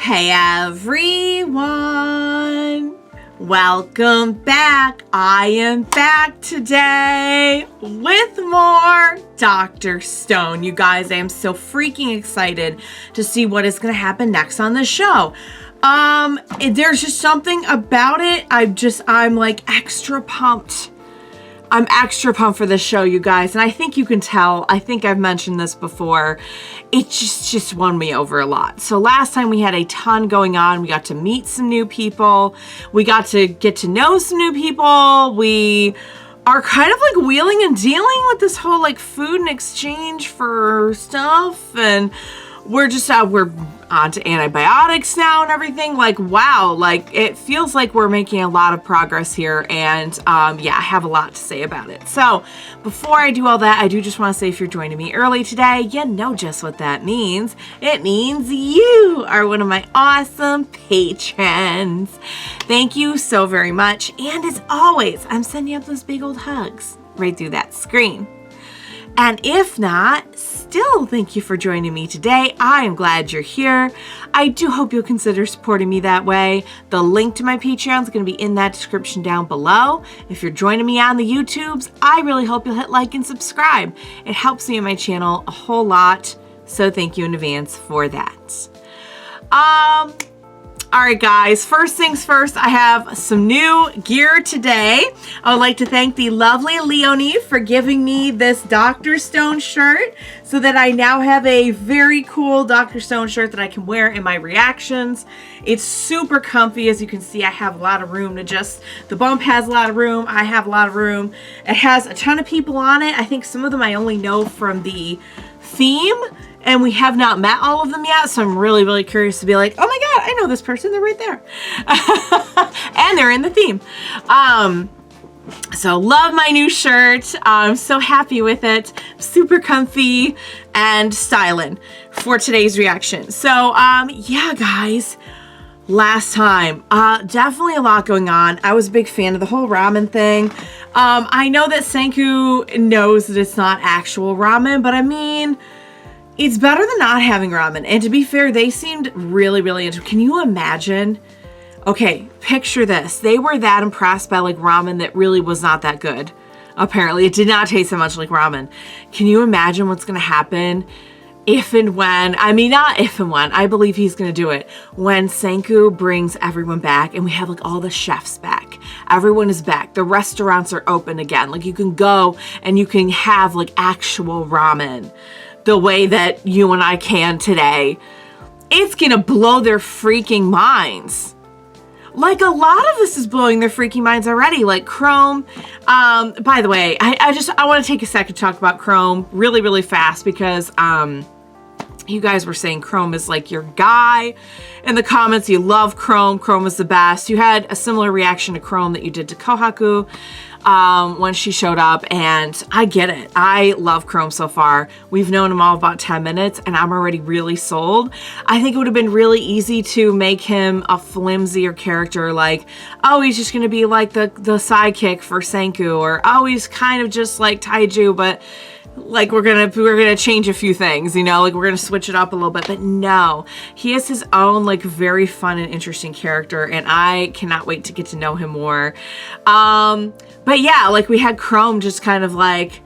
Hey everyone, welcome back. I am back today with more Dr. Stone. You guys, I am so freaking excited to see what is going to happen next on the show. There's just something about it. I'm like extra pumped. I'm extra pumped for this show, you guys, and I think you can tell. I think I've mentioned this before. It just won me over a lot. So last time we had a ton going on. We got to meet some new people. We got to get to know some new people. We are kind of like wheeling and dealing with this whole like food and exchange for stuff, and we're on to antibiotics now and everything. Like, wow, like it feels like we're making a lot of progress here, and yeah, I have a lot to say about it. So before I do all that, I do just want to say, if you're joining me early today, you know just what that means. It means you are one of my awesome patrons. Thank you so very much, and as always, I'm sending up those big old hugs right through that screen. And if not, still thank you for joining me today. I am glad you're here. I do hope you'll consider supporting me that way. The link to my Patreon is going to be in that description down below. If you're joining me on the YouTubes, I really hope you'll hit like and subscribe. It helps me and my channel a whole lot, so thank you in advance for that. All right, guys, first things first, I have some new gear today. I would like to thank the lovely Leonie for giving me this Dr. Stone shirt so that I now have a very cool Dr. Stone shirt that I can wear in my reactions. It's super comfy. As you can see, I have a lot of room to the bump has a lot of room. I have a lot of room. It has a ton of people on it. I think some of them I only know from the theme, and we have not met all of them yet, so I'm really, really curious to be like, oh my god, I know this person, they're right there. And they're in the theme. So love my new shirt. I'm so happy with it. Super comfy and styling for today's reaction. So yeah, guys, last time, definitely a lot going on. I was a big fan of the whole ramen thing. I know that Senku knows that it's not actual ramen, but I mean, it's better than not having ramen. And to be fair, they seemed really, really interesting. Can you imagine? Okay, picture this. They were that impressed by like ramen that really was not that good. Apparently, it did not taste that much like ramen. Can you imagine what's going to happen if and when, I mean, not if and when, I believe he's going to do it, when Senku brings everyone back and we have like all the chefs back. Everyone is back. The restaurants are open again. Like you can go and you can have like actual ramen the way that you and I can today. It's gonna blow their freaking minds. Like a lot of this is blowing their freaking minds already. Like Chrome, by the way, I want to take a second to talk about Chrome really, really fast, because you guys were saying Chrome is like your guy in the comments. You love Chrome. Chrome is the best. You had a similar reaction to Chrome that you did to Kohaku when she showed up, and I get it. I love Chrome so far. We've known him all about 10 minutes and I'm already really sold. I think it would have been really easy to make him a flimsier character, like, oh, he's just gonna be like the sidekick for Senku, or oh, he's kind of just like Taiju, but like we're gonna change a few things, you know, like we're gonna switch it up a little bit. But no, he has his own like very fun and interesting character, and I cannot wait to get to know him more. But yeah, like we had Chrome just kind of like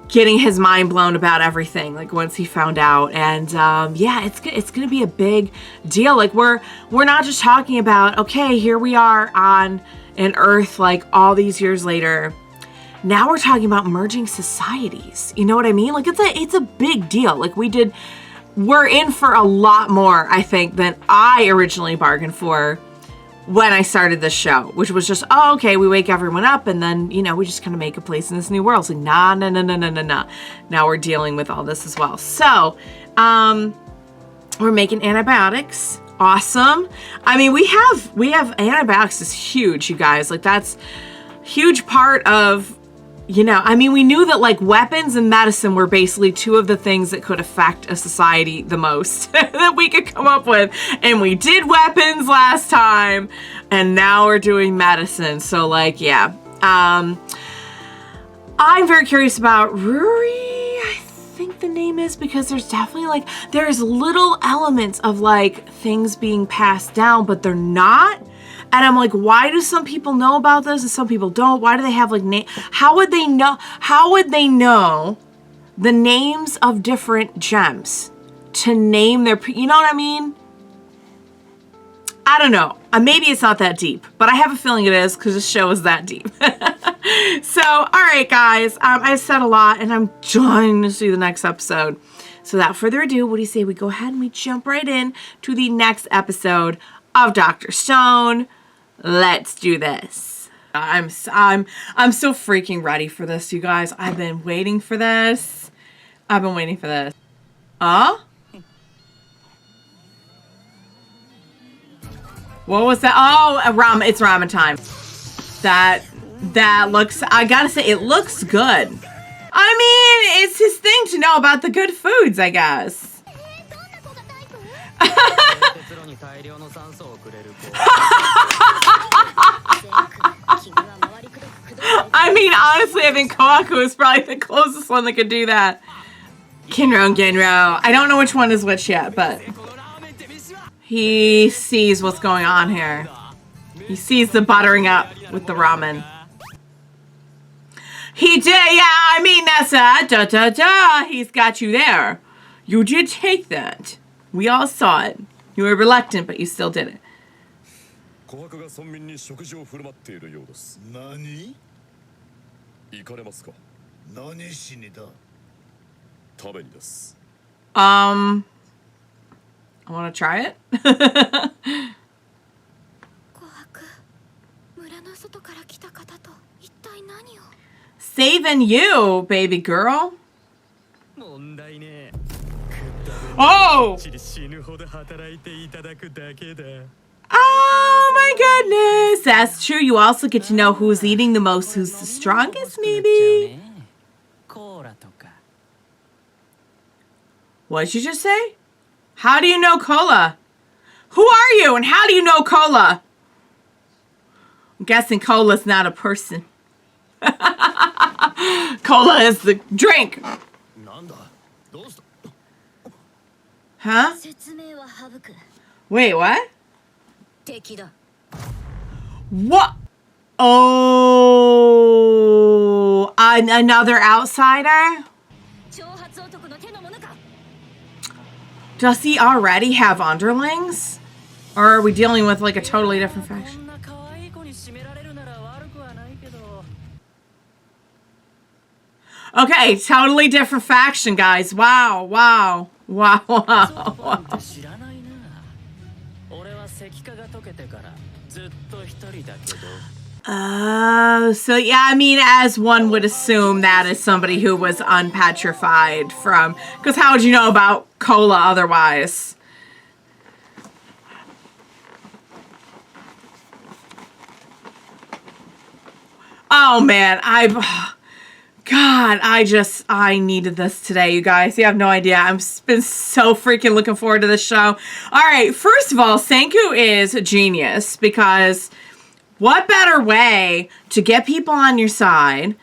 getting his mind blown about everything, like once he found out. And yeah, it's gonna be a big deal. Like we're not just talking about, okay, here we are on an Earth like all these years later. Now we're talking about merging societies. You know what I mean? Like it's a big deal. Like we're in for a lot more, I think, than I originally bargained for when I started this show, which was just, oh, okay, we wake everyone up and then, you know, we just kind of make a place in this new world. It's like, nah. Now we're dealing with all this as well. So, we're making antibiotics. Awesome. I mean, we have antibiotics is huge, you guys. Like that's huge part of, you know, I mean, we knew that like weapons and medicine were basically two of the things that could affect a society the most that we could come up with. And we did weapons last time, and now we're doing medicine. So like, yeah. I'm very curious about Ruri. I think the name is, because there's definitely like, there's little elements of like things being passed down, but they're not. And I'm like, why do some people know about this and some people don't? Why do they have like name? How would they know? How would they know the names of different gems to name their, you know what I mean? I don't know. Maybe it's not that deep, but I have a feeling it is because this show is that deep. So, all right, guys, I said a lot and I'm dying to see the next episode. So without further ado, what do you say we go ahead and we jump right in to the next episode of Dr. Stone. Let's do this. I'm so freaking ready for this, you guys. I've been waiting for this. I've been waiting for this. What was that? Oh, ramen. It's ramen time. That looks, I gotta say, it looks good. I mean, it's his thing to know about the good foods, I guess. I mean, honestly, I think Kohaku is probably the closest one that could do that. Kinro and Genro. I don't know which one is which yet, but he sees what's going on here. He sees the buttering up with the ramen. He did, yeah, I mean, that's he's got you there. You did take that. We all saw it. You were reluctant, but you still did it. I want to try it. Saving you, baby girl. Oh! Oh my goodness. That's true. You also get to know who's eating the most, who's the strongest, maybe. What did you just say? How do you know Cola? Who are you and how do you know Cola? I'm guessing Cola's not a person. Cola is the drink. Huh? Wait, what? What? Oh, another outsider? Does he already have underlings? Or are we dealing with like a totally different faction? Okay, totally different faction, guys. Wow, wow, wow, wow, wow. So yeah, I mean, as one would assume, that is somebody who was unpetrified from, because how would you know about Cola otherwise? Oh man, I needed this today, you guys. You have no idea. I've been so freaking looking forward to this show. All right, first of all, Senku is a genius, because what better way to get people on your side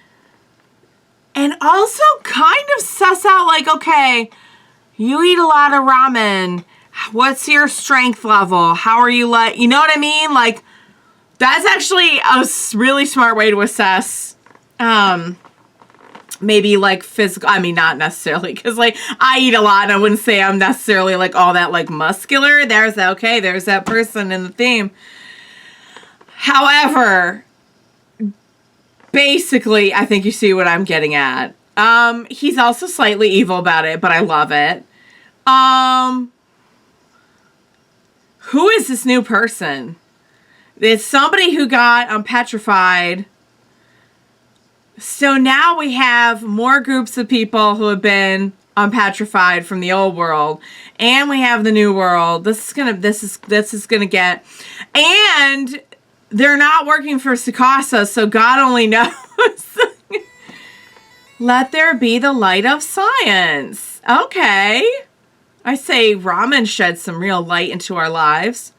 and also kind of suss out, like, okay, you eat a lot of ramen. What's your strength level? How are you, like, you know what I mean? Like, that's actually a really smart way to assess, maybe like physical, I mean, not necessarily, because like I eat a lot and I wouldn't say I'm necessarily like all that like muscular. There's that, okay, there's that person in the theme. However, basically, I think you see what I'm getting at. He's also slightly evil about it, but I love it. Who is this new person? It's somebody who got petrified. So now we have more groups of people who have been unpetrified from the old world, and we have the new world. This is gonna get, and they're not working for Tsukasa, so God only knows. Let there be the light of science. Okay. I say ramen sheds some real light into our lives.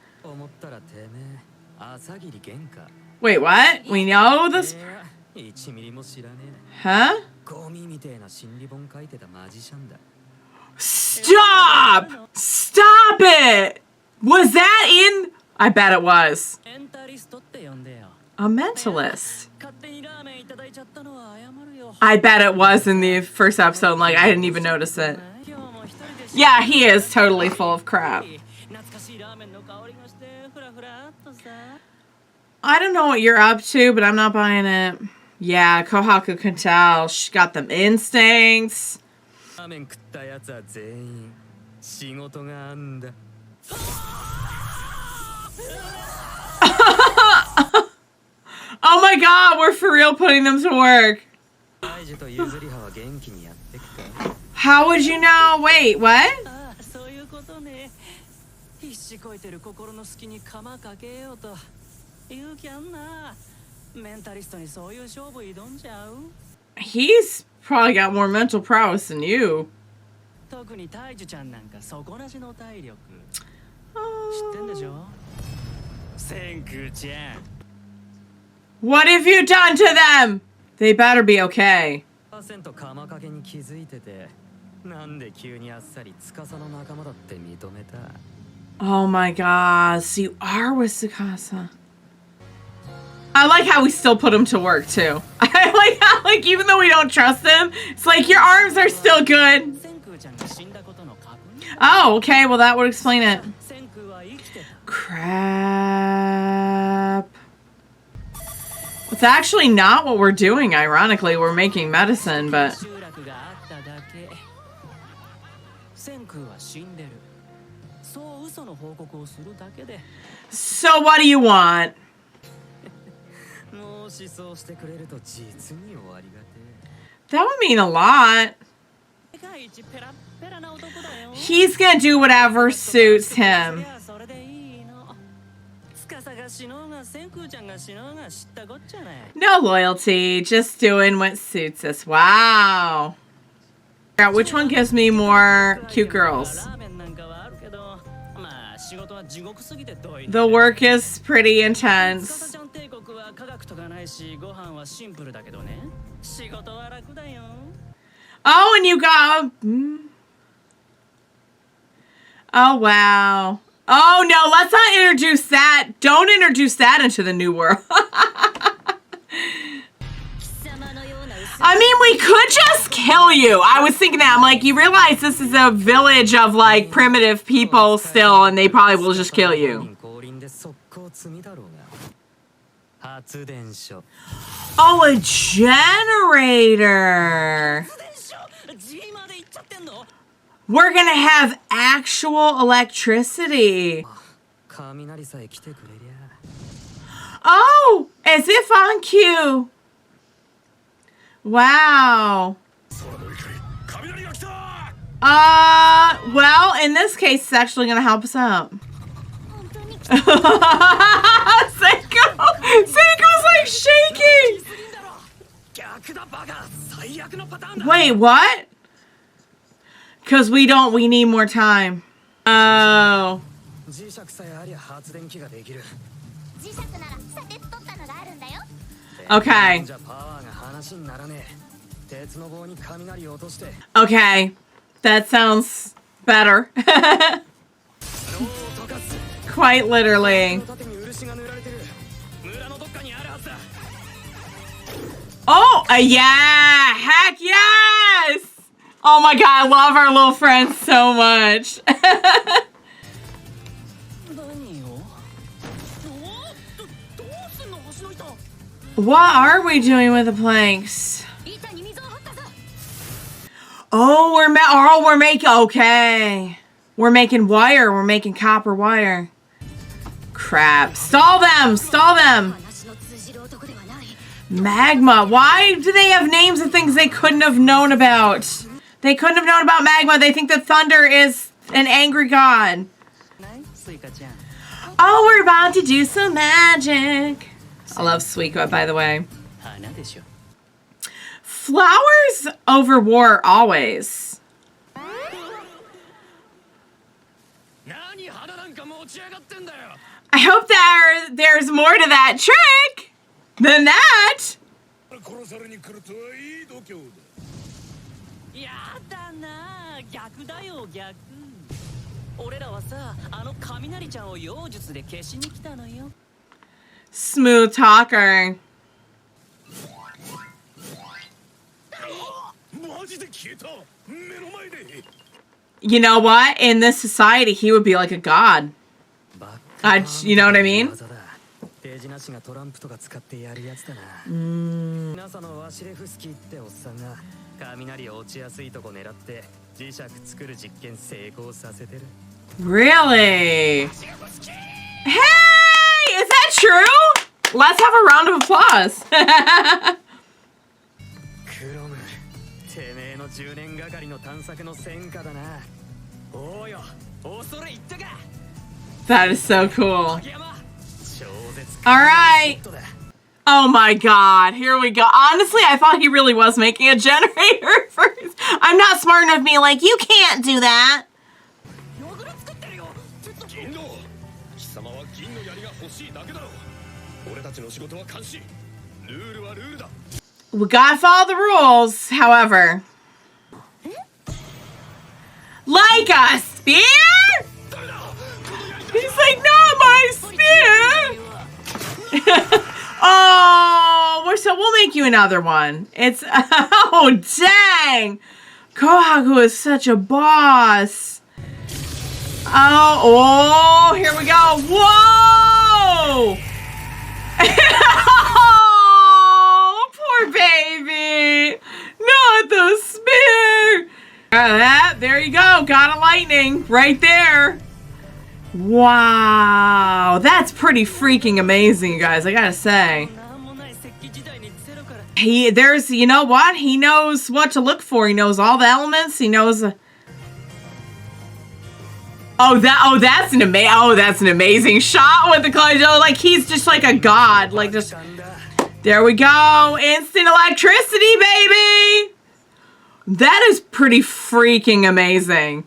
Wait, what? We know this? Huh? Stop! Stop it! Was that in? I bet it was. A mentalist. I bet it was in the first episode. Like, I didn't even notice it. Yeah, he is totally full of crap. I don't know what you're up to, but I'm not buying it. Yeah, Kohaku can tell. She got them instincts. Oh my god, we're for real putting them to work. How would you know? Wait, what? He's probably got more mental prowess than you. What have you done to them? They better be okay. Oh my god, so you are with Tsukasa. I like how we still put him to work too. I like how, like, even though we don't trust him, it's like your arms are still good. Oh, okay, well that would explain it. Crap. It's actually not what we're doing, ironically. We're making medicine, but... So what do you want? That would mean a lot. He's gonna do whatever suits him. No loyalty, just doing what suits us. Wow. Which one gives me more cute girls? The work is pretty intense. Oh, and you got... Oh, wow. Oh, no, let's not introduce that. Don't introduce that into the new world. I mean, we could just kill you. I was thinking that. I'm like, you realize this is a village of, like, primitive people still, and they probably will just kill you. Oh, a generator. We're gonna have actual electricity. Oh, as if on cue. Wow. Well, in this case, it's actually gonna help us out. Seiko's like shaking. Wait, what? Because we need more time. Oh. Okay. Okay. That sounds better. Quite literally. Oh, yeah! Heck yes! Oh my god, I love our little friends so much. What are we doing with the planks? Oh, we're making, okay. We're making wire, we're making copper wire. Crap, stall them, stall them. Magma, why do they have names of things they couldn't have known about? They couldn't have known about magma. They think that thunder is an angry god. Oh, we're about to do some magic. I love Suika, by the way. Flowers over war always. I hope there's more to that trick than that. Smooth talker. You know what? In this society, he would be like a god. You know what I mean? Really? Hey! Is that true? Let's have a round of applause. That is so cool. Alright. Oh my god, here we go. Honestly, I thought he really was making a generator first. I'm not smart enough to be like, you can't do that. We gotta follow the rules, however. Like a spear? He's like, not my spear! Oh, we'll make you another one. It's, oh dang! Kohaku is such a boss. Oh, here we go. Whoa! Oh, poor baby. Not the spear. There you go. Got a lightning right there. Wow. That's pretty freaking amazing, you guys. I gotta say. You know what? He knows what to look for. He knows all the elements. He knows. That's an amazing shot with the Kaiju. Like, he's just like a god. Like, just, there we go. Instant electricity, baby. That is pretty freaking amazing.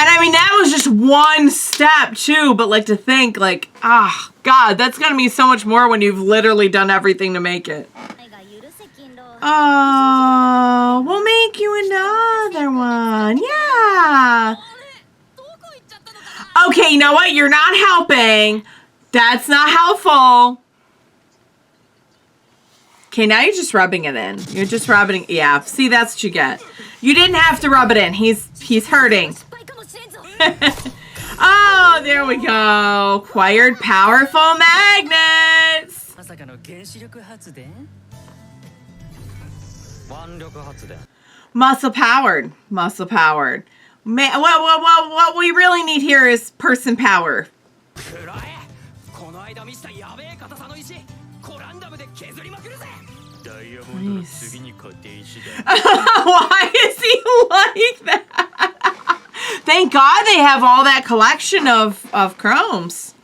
And I mean, that was just one step too, but like to think like, God, that's gonna be so much more when you've literally done everything to make it. Oh, we'll make you another one. Yeah. Okay, you know what? You're not helping. That's not helpful. Okay, now you're just rubbing it in. You're just rubbing it. Yeah, see, that's what you get. You didn't have to rub it in. He's hurting. Oh, there we go. Acquired powerful magnets. Muscle powered. Muscle powered. What we really need here is person power. Nice. Why is he like that? Thank God they have all that collection of chromes.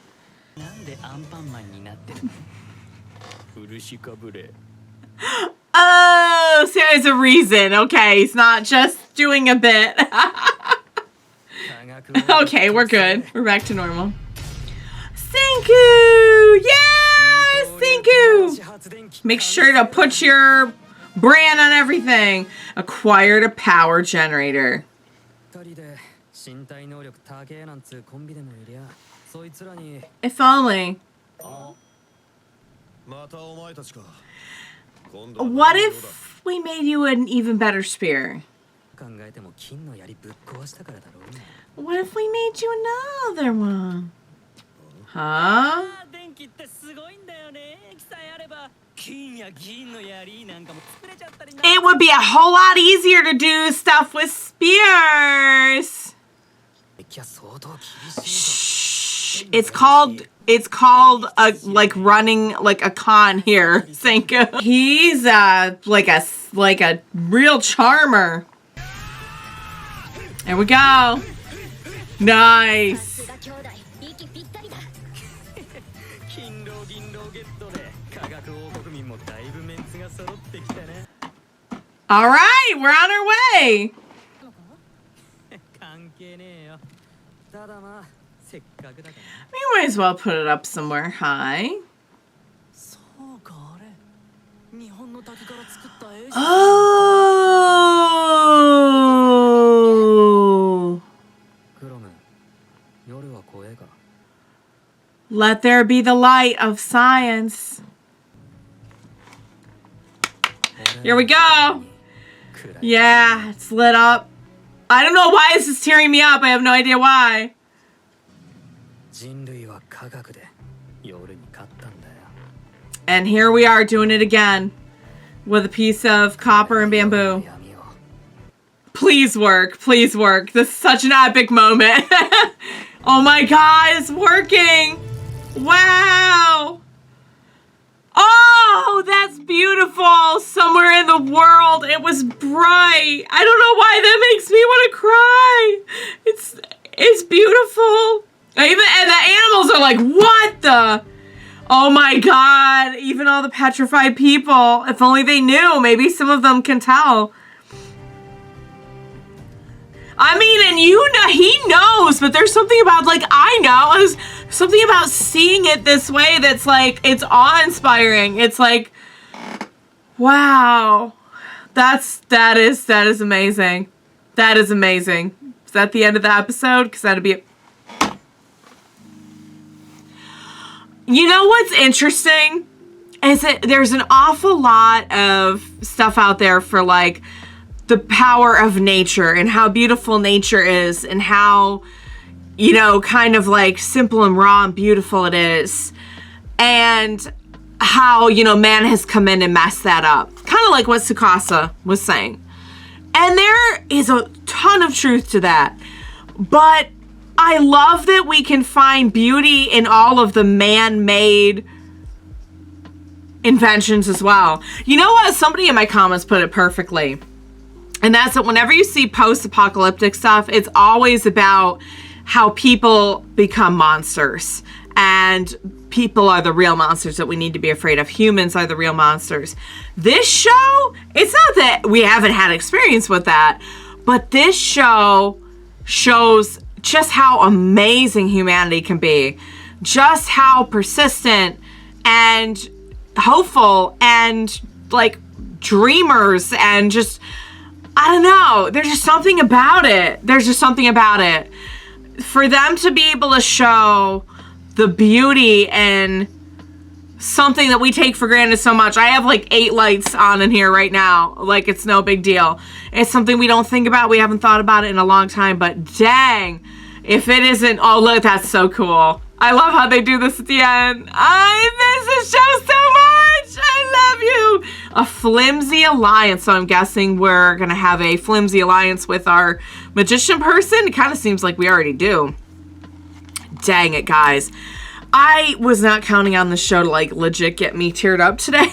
Oh, so there's a reason. Okay, he's not just doing a bit. Okay, we're good. We're back to normal. Senku! Yes! Senku! Make sure to put your brand on everything. Acquired a power generator. If only. What if we made you an even better spear? What if we made you another one? Huh? It would be a whole lot easier to do stuff with spears. Shh. It's called like running like a con here, Senku. He's like a real charmer. There we go. Nice. All right, we're on our way. We might as well put it up somewhere high. Oh. Let there be the light of science. Here we go. Yeah, it's lit up. I don't know why this is tearing me up. I have no idea why. And here we are doing it again with a piece of copper and bamboo. Please work. Please work. This is such an epic moment. Oh my God, it's working. Wow. Oh, that's beautiful. Somewhere in the world, it was bright. I don't know why that makes me want to cry. It's beautiful. And the animals are like, what the? Oh my God. Even all the petrified people. If only they knew. Maybe some of them can tell. I mean, and you know, he knows, but there's something about, like, I know. There's something about seeing it this way that's like, it's awe-inspiring. It's like, wow. That is amazing. That is amazing. Is that the end of the episode? Because that'd be You know what's interesting? Is that there's an awful lot of stuff out there for, like, the power of nature and how beautiful nature is and how, you know, kind of like simple and raw and beautiful it is. And how, you know, man has come in and messed that up. Kind of like what Tsukasa was saying. And there is a ton of truth to that. But I love that we can find beauty in all of the man-made inventions as well. You know what? Somebody in my comments put it perfectly. And that's that whenever you see post-apocalyptic stuff, it's always about how people become monsters. And people are the real monsters that we need to be afraid of. Humans are the real monsters. This show, it's not that we haven't had experience with that, but this show shows just how amazing humanity can be. Just how persistent and hopeful and, like, dreamers and just... I don't know. There's just something about it. There's just something about it. For them to be able to show the beauty in something that we take for granted so much. I have like 8 lights on in here right now. Like, it's no big deal. It's something we don't think about. We haven't thought about it in a long time. But dang, if it isn't... Oh, look, that's so cool. I love how they do this at the end. I miss this show so much. I love you. A flimsy alliance. So I'm guessing we're going to have a flimsy alliance with our magician person. It kind of seems like we already do. Dang it, guys. I was not counting on this show to, like, legit get me teared up today.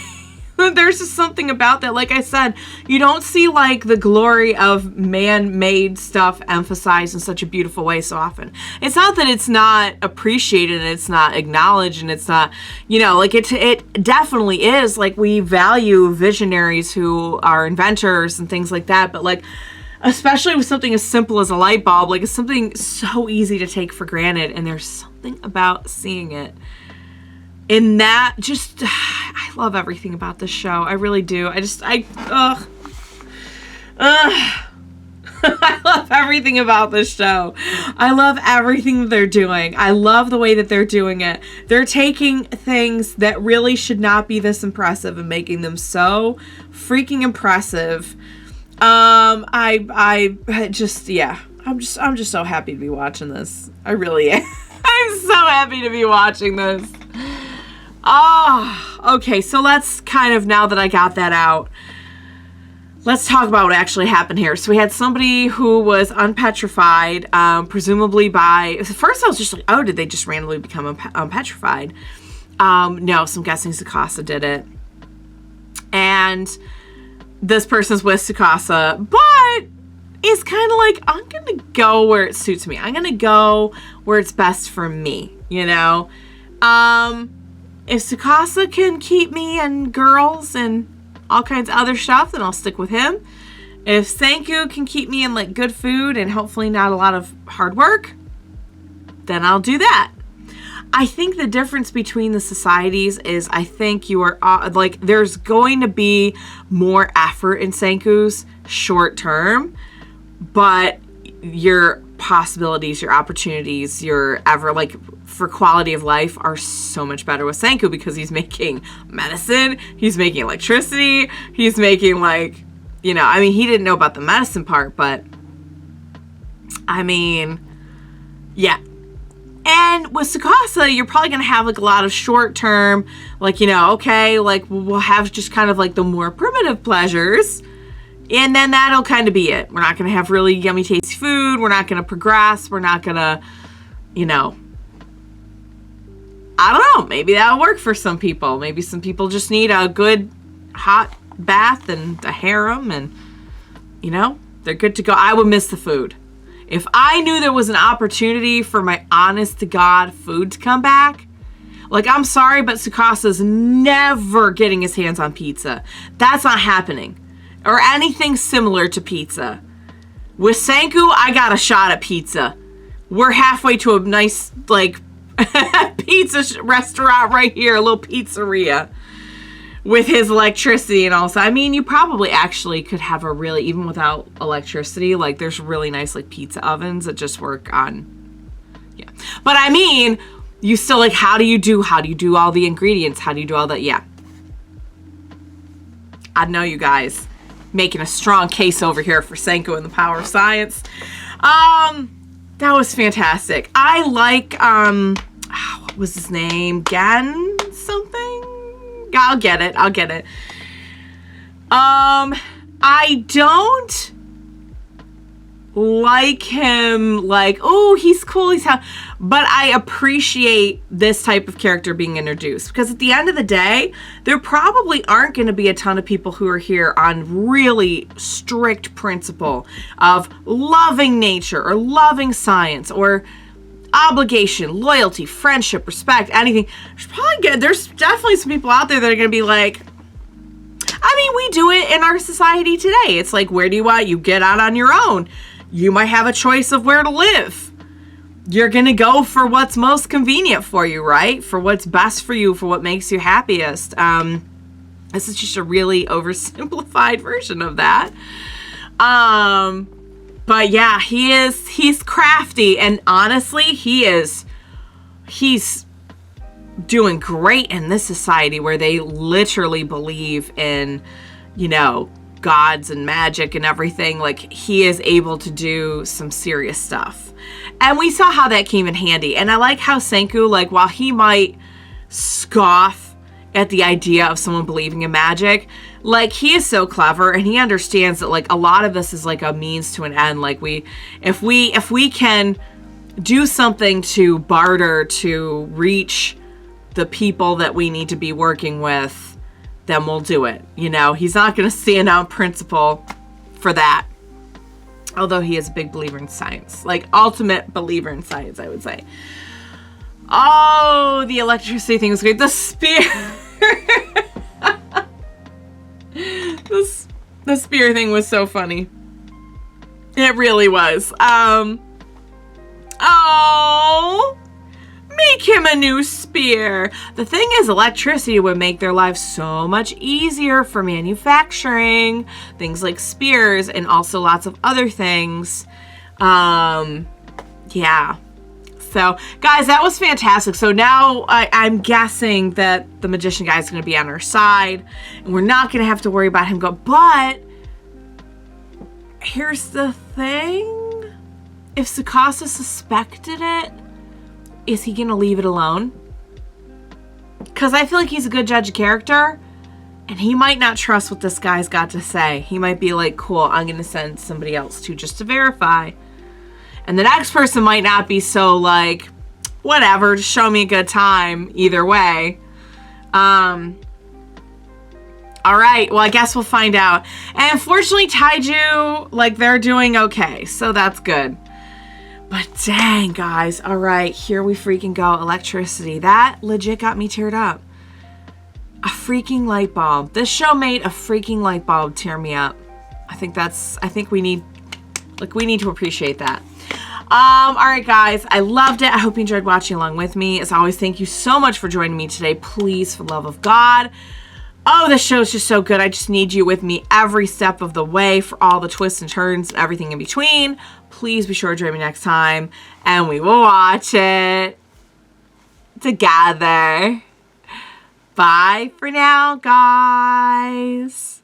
There's just something about that. Like I said, you don't see, like, the glory of man-made stuff emphasized in such a beautiful way so often. It's not that it's not appreciated and it's not acknowledged and it's not, you know, like, it definitely is. Like, we value visionaries who are inventors and things like that, but, like, especially with something as simple as a light bulb, like, it's something so easy to take for granted, and there's something about seeing it. In that, just, I love everything about this show. I really do. I love everything about this show. I love everything that they're doing. I love the way that they're doing it. They're taking things that really should not be this impressive and making them so freaking impressive. I just, yeah. I'm just so happy to be watching this. I really am. I'm so happy to be watching this. Okay, so let's kind of, now that I got that out, let's talk about what actually happened here. So we had somebody who was unpetrified, presumably by, first I was just like, oh, did they just randomly become unpetrified? No, so I'm guessing Tsukasa did it. And this person's with Tsukasa, but it's kind of like, I'm going to go where it suits me. I'm going to go where it's best for me, you know? If Tsukasa can keep me and girls and all kinds of other stuff, then I'll stick with him. If Senku can keep me in, like, good food and hopefully not a lot of hard work, then I'll do that. I think the difference between the societies is I think you are, like, there's going to be more effort in Senku's short term, but your possibilities, your opportunities, for quality of life are so much better with Senku because he's making medicine, he's making electricity, he's making, like, you know, I mean, he didn't know about the medicine part, but I mean, yeah. And with Tsukasa, you're probably going to have, like, a lot of short term, like, you know, okay, like, we'll have just kind of, like, the more primitive pleasures, and then that'll kind of be it. We're not going to have really yummy, tasty food. We're not going to progress. We're not going to, you know, I don't know. Maybe that'll work for some people. Maybe some people just need a good hot bath and a harem and, you know, they're good to go. I would miss the food. If I knew there was an opportunity for my honest to God food to come back, like, I'm sorry, but Tsukasa's never getting his hands on pizza. That's not happening. Or anything similar to pizza. With Senku, I got a shot at pizza. We're halfway to a nice, like, pizza restaurant right here, a little pizzeria. With his electricity and all. So, I mean, you probably actually could have a really, even without electricity, like, there's really nice, like, pizza ovens that just work on, yeah. But, I mean, you still, like, how do you do all the ingredients? How do you do all that? Yeah. I know you guys. Making a strong case over here for Senku and the power of science. That was fantastic. I like, what was his name? Gen something? I'll get it. I don't like him, like, oh, he's cool, but I appreciate this type of character being introduced, because at the end of the day, there probably aren't going to be a ton of people who are here on really strict principle of loving nature or loving science or obligation, loyalty, friendship, respect, anything. There's definitely some people out there that are going to be like, I mean, we do it in our society today. It's like, where do you want? You get out on your own. You might have a choice of where to live. You're going to go for what's most convenient for you, right? For what's best for you, for what makes you happiest. This is just a really oversimplified version of that. But yeah, he's crafty, and honestly, he's doing great in this society where they literally believe in, you know, gods and magic and everything. Like, he is able to do some serious stuff. And we saw how that came in handy. And I like how Senku, like, while he might scoff at the idea of someone believing in magic, like, he is so clever and he understands that, like, a lot of this is like a means to an end. Like, if we can do something to barter to reach the people that we need to be working with, then we'll do it. You know, he's not going to stand out principle for that. Although he is a big believer in science. Like, ultimate believer in science, I would say. Oh, the electricity thing was great. The spear. The spear thing was so funny. It really was. Oh. Make him a new spear. The thing is, electricity would make their lives so much easier for manufacturing things like spears and also lots of other things. Yeah. So, guys, that was fantastic. So now I'm guessing that the magician guy is going to be on our side, and we're not going to have to worry about him but here's the thing. If Tsukasa suspected it, is he going to leave it alone? Because I feel like he's a good judge of character, and he might not trust what this guy's got to say. He might be like, cool, I'm going to send somebody else too, just to verify. And the next person might not be so like, whatever, just show me a good time either way. All right, well, I guess we'll find out. And unfortunately, Taiju, like, they're doing okay, so that's good. But dang, guys. All right, here we freaking go. Electricity. That legit got me teared up. A freaking light bulb. This show made a freaking light bulb tear me up. I think we need to appreciate that. All right, guys, I loved it. I hope you enjoyed watching along with me. As always, thank you so much for joining me today. Please, for the love of God. Oh, this show is just so good. I just need you with me every step of the way for all the twists and turns and everything in between. Please be sure to join me next time, and we will watch it together. Bye for now, guys.